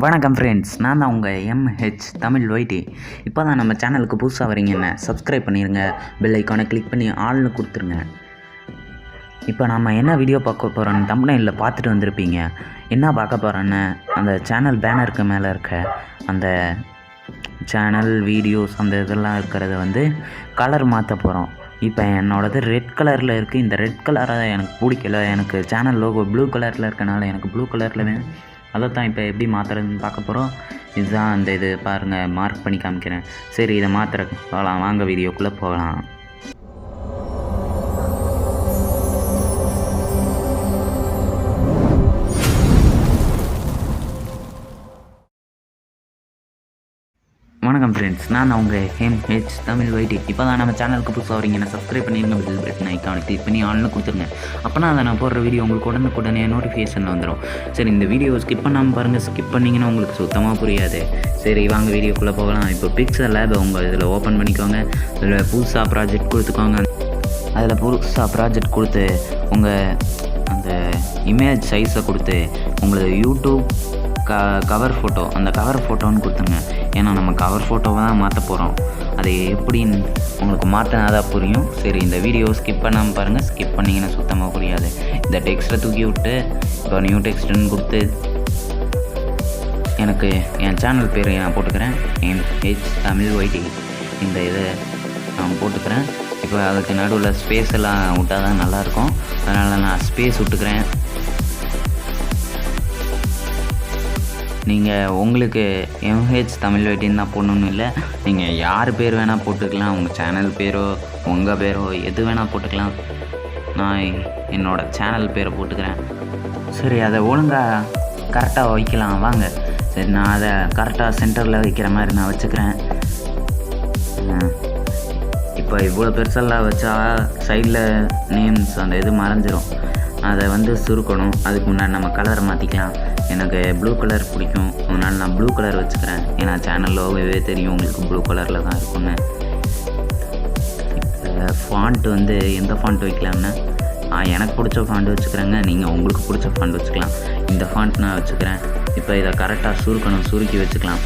வணக்கம் ஃப்ரெண்ட்ஸ், நான் தான் உங்கள் MHTamilyt. இப்போ தான் நம்ம சேனலுக்கு புதுசாக வரீங்கன்னு சப்ஸ்கிரைப் பண்ணிடுங்க, பெல் ஐக்கானை கிளிக் பண்ணி ஆள்னு கொடுத்துருங்க. இப்போ நம்ம என்ன வீடியோ பார்க்க போகிறோன்னு தம்ப்நெயிலில் பார்த்துட்டு வந்திருப்பீங்க. என்ன பார்க்க போகிறோன்னு அந்த சேனல் பேனருக்கு மேலே இருக்க அந்த சேனல் வீடியோஸ் அந்த இதெல்லாம் இருக்கிறத கலர் மாற்ற போகிறோம். இப்போ என்னோடது ரெட் கலரில் இருக்குது. இந்த ரெட் கலரை எனக்கு பிடிக்கல. எனக்கு சேனல் லோகோ ப்ளூ கலரில் இருக்கனால எனக்கு ப்ளூ கலரில் வேணும். அதை தான் இப்போ எப்படி மாற்றுறதுன்னு பார்க்க போகிறோம். இதுதான் அந்த இது பாருங்கள், மார்க் பண்ணி காமிக்கிறேன். சரி, இதை மாற்றுறக்கு போகலாம். வாங்க வீடியோக்குள்ளே போகலாம். வணக்கம் ஃப்ரெண்ட்ஸ், நான் உங்கள் MHTamilyt. இப்போ தான் நம்ம சேனலுக்கு புதுசாக வரீங்கன்னா சப்ஸ்கிரைப் பண்ணிடுங்க, பெல் பட்டன் ஐக்கானை கிளிக் பண்ணி ஆன்லைன் கொடுத்துருங்க. அப்போனா அதை நான் போடுற வீடியோ உங்களுக்கு உடனே நோட்டிஃபிகேஷனில் வந்துடும். சரி, இந்த வீடியோ ஸ்கிப் பண்ணாமல் பாருங்கள். ஸ்கிப் பண்ணிங்கன்னா உங்களுக்கு சுத்தமாக புரியாது. சரி, வாங்க வீடியோக்குள்ளே போகலாம். இப்போ பிக்சர் லேப் உங்கள் இதில் ஓப்பன் பண்ணிக்கோங்க. இதில் புதுசாக ப்ராஜெக்ட் கொடுத்துக்கோங்க. அதில் புதுசாக ப்ராஜெக்ட் கொடுத்து உங்கள் அந்த இமேஜ் சைஸை கொடுத்து உங்களுக்கு யூடியூப் கவர் ஃபோட்டோ, அந்த கவர் ஃபோட்டோன்னு கொடுத்துங்க. ஏன்னா நம்ம கவர் ஃபோட்டோவை தான் மாற்ற போகிறோம். அது எப்படின்னு உங்களுக்கு மாற்றினா தான் புரியும். சரி, இந்த வீடியோ ஸ்கிப் பண்ணாமல் பாருங்கள். ஸ்கிப் பண்ணிங்கன்னா சுத்தமாக புரியாது. இந்த டெக்ஸ்ட்டை தூக்கி விட்டு இப்போ நியூ டெக்ஸ்ட்டுன்னு கொடுத்து எனக்கு என் சேனல் பேர் நான் போட்டுக்கிறேன், MHTamilyt. இந்த இதை நான் போட்டுக்கிறேன். இப்போ அதுக்கு நடுவில் ஸ்பேஸ் எல்லாம் விட்டால் தான் நல்லாயிருக்கும். அதனால் நான் ஸ்பேஸ் விட்டுக்கிறேன். நீங்கள் உங்களுக்கு MHTamilyt தான் போடணுன்னு இல்லை. நீங்கள் யார் பேர் வேணால் போட்டுக்கலாம். உங்கள் சேனல் பேரோ உங்கள் பேரோ எது வேணால் போட்டுக்கலாம். நான் என்னோடய சேனல் பேரை போட்டுக்கிறேன். சரி, அதை ஒழுங்காக கரெக்டாக வைக்கலாம் வாங்க. சரி, நான் அதை கரெக்டாக சென்டரில் வைக்கிற மாதிரி நான் வச்சுக்கிறேன். இப்போ இவ்வளோ பெருசெல்லாம் வச்சா சைடில் நேம்ஸ் அந்த இது மறைஞ்சிரும். அதை சுருக்கணும். அதுக்கு முன்னாடி நம்ம கலரை மாற்றிக்கலாம். எனக்கு ப்ளூ கலர் பிடிக்கும், அதனால் நான் ப்ளூ கலர் வச்சுக்கிறேன். ஏன்னா சேனல்லோவே தெரியும் உங்களுக்கு ப்ளூ கலரில் தான் இருக்குன்னு. இப்போ ஃபாண்ட்டு எந்த ஃபாண்ட் வைக்கலாம்னா எனக்கு பிடிச்ச ஃபாண்ட் வச்சுக்கிறேங்க. நீங்கள் உங்களுக்கு பிடிச்ச ஃபாண்ட் வச்சுக்கலாம். இந்த ஃபாண்ட் நான் வச்சுக்கிறேன். இப்போ இதை கரெக்டாக சுருக்கணும், சுருக்கி வச்சுக்கலாம்.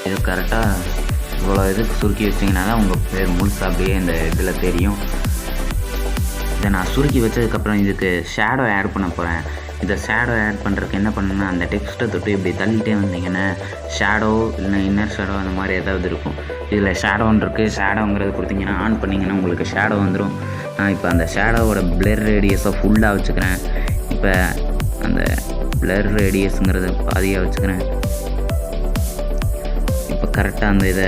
இது கரெக்டாக இவ்வளோ இதுக்கு சுருக்கி வச்சிங்கன்னா தான் உங்கள் பேர் முழுசாக அப்படியே இந்த இதில் தெரியும். இதை நான் சுருக்கி வச்சதுக்கப்புறம் இதுக்கு ஷேடோ ஆட் பண்ண போகிறேன். இதை ஷேடோ ஆட் பண்ணுறதுக்கு என்ன பண்ணணுன்னா அந்த டெக்ஸ்ட்டை தொட்டு இப்படி தள்ளிட்டே வந்தீங்கன்னா ஷேடோ இல்லைன்னா இன்னர் ஷேடோ அந்த மாதிரி ஏதாவது இருக்கும். இதில் ஷேடோன்னு இருக்குது. ஷேடோங்கிறது கொடுத்தீங்கன்னா ஆன் பண்ணிங்கன்னா உங்களுக்கு ஷேடோ வந்துடும். நான் இப்போ அந்த ஷேடோவோட பிளர் ரேடியஸை ஃபுல்லாக வச்சுக்கிறேன். இப்போ அந்த பிளர் ரேடியஸுங்கிறத பாதியாக வச்சுக்கிறேன். இப்போ கரெக்டாக அந்த இதை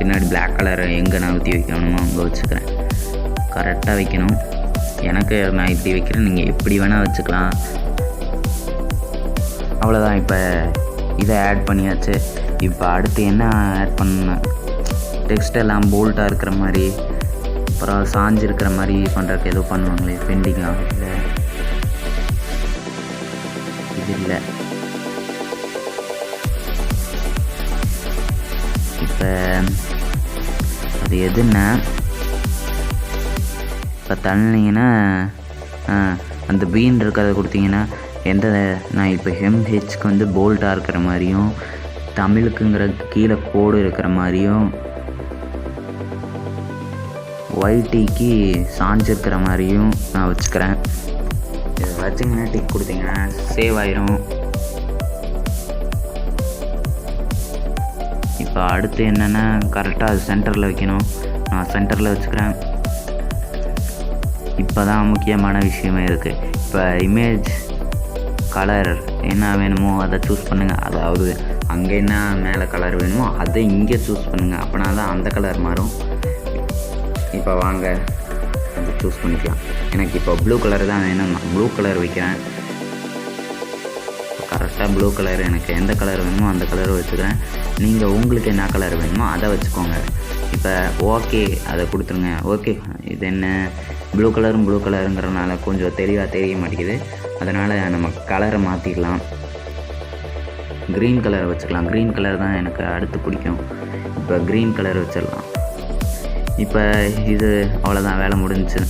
பின்னாடி பிளாக் கலரை எங்கே நான் ஊற்றி வைக்கணுமோ அங்கே வச்சுக்கிறேன். கரெக்டாக வைக்கணும். எனக்கு நான் இப்படி வைக்கிறேன், நீங்கள் எப்படி வேணால் வச்சுக்கலாம். அவ்வளோதான். இப்போ இதை ஆட் பண்ணியாச்சு. இப்போ அடுத்து என்ன ஆட் பண்ண, டெக்ஸ்ட் எல்லாம் போல்ட்டாக இருக்கிற மாதிரி அப்புறம் சாஞ்சு இருக்கிற மாதிரி பண்ணுறதுக்கு எதுவும் பண்ணுவாங்களே, பெண்டிங்காக இல்லை இது இல்லை. இப்போ அது எதுன்னா இப்போ தள்ளினீங்கன்னா அந்த பீன் இருக்கிறத கொடுத்தீங்கன்னா எந்த நான் இப்போ MHக்கு போல்ட்டாக இருக்கிற மாதிரியும் தமிழுக்குங்கிற கீழே கோடு இருக்கிற மாதிரியும் YTக்கு சாஞ்சிருக்கிற மாதிரியும் நான் வச்சுக்கிறேன். இதை வச்சிங்கன்னா டிக் கொடுத்தீங்கன்னா சேவ் ஆயிரும். இப்போ அடுத்து என்னென்னா கரெக்டாக அது சென்டரில் வைக்கணும். நான் சென்டரில் வச்சுக்கிறேன். இப்போ தான் முக்கியமான விஷயமே இருக்குது. இப்போ இமேஜ் கலர் என்ன வேணுமோ அதை சூஸ் பண்ணுங்கள். அதாவது அங்கே என்ன மேலே கலர் வேணுமோ அதை இங்கே சூஸ் பண்ணுங்கள். அப்படின்னா தான் அந்த கலர் மாறும். இப்போ வாங்க அதை சூஸ் பண்ணிக்கலாம். எனக்கு இப்போ ப்ளூ கலர் தான் வேணும். நான் ப்ளூ கலர் வைக்கிறேன். கரெக்டாக ப்ளூ கலர் எனக்கு எந்த கலர் வேணுமோ அந்த கலர் வச்சுக்கிறேன். நீங்கள் உங்களுக்கு என்ன கலர் வேணுமோ அதை வச்சுக்கோங்க. இப்போ ஓகே அதை கொடுத்துருங்க. ஓகே, இது என்ன ப்ளூ கலருங்கிறனால கொஞ்சம் தெளிவாக தெரிய மாட்டேங்குது. அதனால் நம்ம கலரை மாற்றிக்கலாம். க்ரீன் கலரை வச்சுக்கலாம். க்ரீன் கலர் தான் எனக்கு அடுத்து பிடிக்கும். இப்போ க்ரீன் கலர் வச்சிடலாம். இப்போ இது அவ்வளோதான், வேலை முடிஞ்சிச்சு.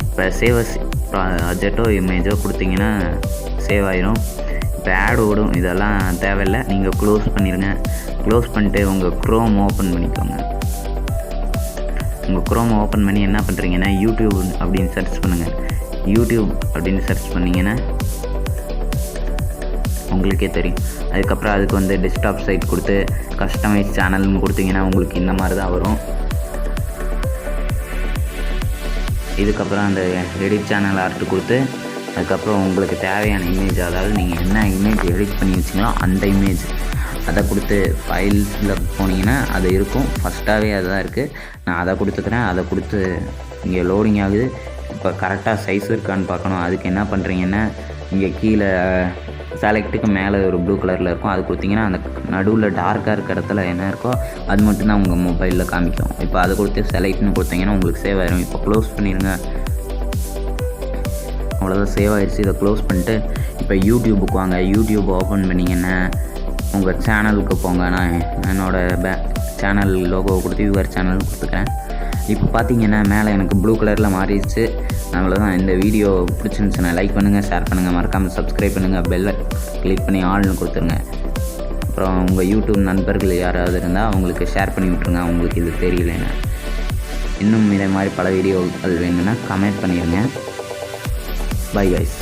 இப்போ சேவஸ் ப்ராஜெக்டோ இமேஜோ கொடுத்தீங்கன்னா சேவ் ஆயிரும். இப்போ ஆட் ஓடும், இதெல்லாம் தேவையில்லை. நீங்கள் க்ளோஸ் பண்ணிடுங்க. க்ளோஸ் பண்ணிட்டு உங்கள் க்ரோம் ஓப்பன் பண்ணிக்கோங்க. உங்கள் க்ரோம் ஓப்பன் பண்ணி என்ன பண்ணுறீங்கன்னா யூடியூப் அப்படின்னு சர்ச் பண்ணுங்கள். யூடியூப் அப்படின்னு சர்ச் பண்ணிங்கன்னா உங்களுக்கே தெரியும். அதுக்கப்புறம் அதுக்கு வந்து டெஸ்க்டாப் சைட் கொடுத்து கஸ்டமைஸ் சேனல்னு கொடுத்தீங்கன்னா உங்களுக்கு இந்த மாதிரி தான் வரும். இதுக்கப்புறம் அந்த எடிட் சேனல் ஆர்ட் கொடுத்து அதுக்கப்புறம் உங்களுக்கு தேவையான இமேஜ், அதாவது நீங்கள் என்ன இமேஜ் எடிட் பண்ணி வச்சிங்களோ அந்த இமேஜ் அதை கொடுத்து ஃபைல்ஸில் போனீங்கன்னா அது இருக்கும். ஃபஸ்ட்டாகவே அதுதான் இருக்குது. நான் அதை கொடுத்துக்கிறேன். அதை கொடுத்து இங்கே லோடிங் ஆகுது. இப்போ கரெக்டாக சைஸ் இருக்கான்னு பார்க்கணும். அதுக்கு என்ன பண்ணுறீங்கன்னா இங்கே கீழே செலக்ட்டுக்கு மேலே ஒரு ப்ளூ கலரில் இருக்கும், அது கொடுத்தீங்கன்னா அந்த நடுவில் டார்க்காக இருக்கிற இடத்துல என்ன இருக்கோ அது மட்டும்தான் உங்கள் மொபைலில் காமிக்கும். இப்போ அதை கொடுத்து செலக்ட்னு கொடுத்தீங்கன்னா உங்களுக்கு சேவ் ஆயிரும். இப்போ க்ளோஸ் பண்ணிடுங்க. அவ்வளோதான், சேவ் ஆயிடுச்சு. இதை க்ளோஸ் பண்ணிட்டு இப்போ யூடியூபுக்கு வாங்க. யூடியூப் ஓப்பன் பண்ணிங்கன்னா உங்கள் சேனலுக்கு போங்க. நான் என்னோடய சேனல் லோகோவை கொடுத்து யுவர் சேனல் கொடுத்துக்கிறேன். இப்போ பார்த்தீங்கன்னா மேலே எனக்கு ப்ளூ கலரில் மாறிடுச்சு. அவ்வளோதான். இந்த வீடியோ பிடிச்சிருந்துச்சுன்னா லைக் பண்ணுங்கள், ஷேர் பண்ணுங்கள், மறக்காமல் சப்ஸ்கிரைப் பண்ணுங்கள், பெல்லை கிளிக் பண்ணி ஆல்னு கொடுத்துருங்க. அப்புறம் உங்கள் யூடியூப் நண்பர்கள் யாராவது இருந்தால் அவங்களுக்கு ஷேர் பண்ணி விட்ருங்க, அவங்களுக்கு இது தெரியலைன்னு. இன்னும் இதே மாதிரி பல வீடியோக்கள் வேணும்னா கமெண்ட் பண்ணிடுங்க. Bye guys.